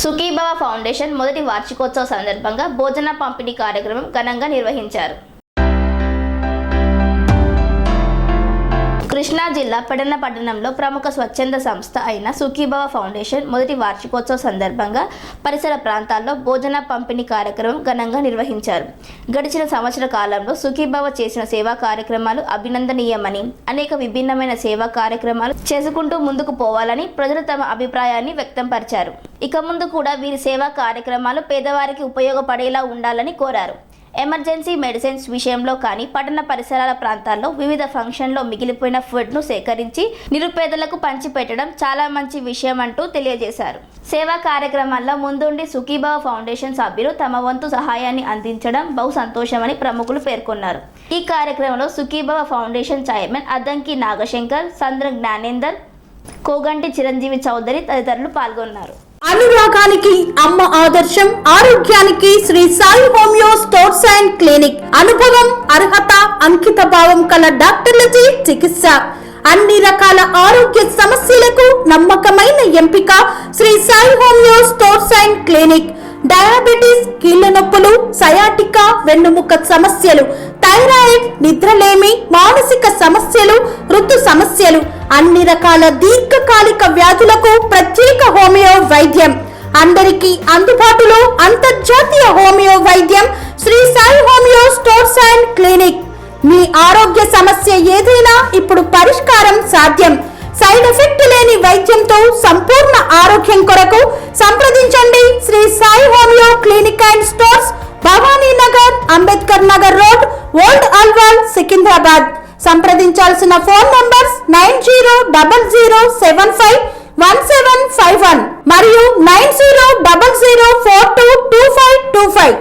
Sukhibhava foundation మొదటి వార్షికోత్సవ సందర్భంగా భోజన పంపిణీ కార్యక్రమం ఘనంగా నిర్వహించారు. కృష్ణా జిల్లా పెడన పట్టణంలో ప్రముఖ స్వచ్ఛంద సంస్థ అయిన సుఖీభవ ఫౌండేషన్ మొదటి వార్షికోత్సవ సందర్భంగా పరిసర ప్రాంతాల్లో భోజన పంపిణీ కార్యక్రమం ఘనంగా నిర్వహించారు. గడిచిన సంవత్సర కాలంలో సుఖీభవ చేసిన సేవా కార్యక్రమాలు అభినందనీయమని, అనేక విభిన్నమైన సేవా కార్యక్రమాలు చేసుకుంటూ ముందుకు పోవాలని ప్రజలు తమ అభిప్రాయాన్ని వ్యక్తం పరిచారు. ఇక ముందు కూడా వీరి సేవా కార్యక్రమాలు పేదవారికి ఉపయోగపడేలా ఉండాలని కోరారు. ఎమర్జెన్సీ మెడిసిన్స్ విషయంలో కానీ, పట్టణ పరిసరాల ప్రాంతాల్లో వివిధ ఫంక్షన్లో మిగిలిపోయిన ఫుడ్ను సేకరించి నిరుపేదలకు పంచిపెట్టడం చాలా మంచి విషయం అంటూ తెలియజేశారు. సేవా కార్యక్రమాల్లో ముందుండి సుఖీభవ ఫౌండేషన్ సభ్యులు తమ వంతు సహాయాన్ని అందించడం బహు సంతోషమని ప్రముఖులు పేర్కొన్నారు. ఈ కార్యక్రమంలో సుఖీభవ ఫౌండేషన్ చైర్మన్ అద్దంకి నాగశంకర్, సంద్ర జ్ఞానేందర్, కోగంటి చిరంజీవి చౌదరి తదితరులు పాల్గొన్నారు. అనురాగానికి అమ్మ ఆదర్శం, ఆరోగ్యానికి Sri Sai homeo stores and clinic. అనుభవం, అర్హత, అంకిత భావం కల డాక్టర్లచే చికిత్స. అన్ని రకాల ఆరోగ్య సమస్యలకు నమ్మకమైన ఎంపిక Sri Sai homeo stores and clinic. Diabetes, కీళ్ల నొప్పులు, సయాటికా, వెన్నుముక సమస్యలు, థైరాయిడ్, నిద్రలేమి, మానసిక సమస్యలు, ఋతు సమస్యలు, అన్ని రకాల దీర్ఘకాలిక వ్యాధులకు ప్రత్యేక హోమియో వైద్యం. అందరికీ అందుబాటులో అంతర్జాతీయ హోమియో వైద్యం Shri Sai homeo stores and clinic. మీ ఆరోగ్య సమస్య ఏదైనా ఇప్పుడు పరిష్కారం సాధ్యం. సైడ్ ఎఫెక్ట్ లేని వైద్యంతో సంపూర్ణ ఆరోగ్యం కొరకు సంప్రదించండి Shri Sai homeo clinic and stores, Bhavani Nagar, Ambedkar Nagar road, old Alwal, Secunderabad. సంప్రదించాల్సిన ఫోన్ నంబర్స్ 9000751751 మరియు 9000422525.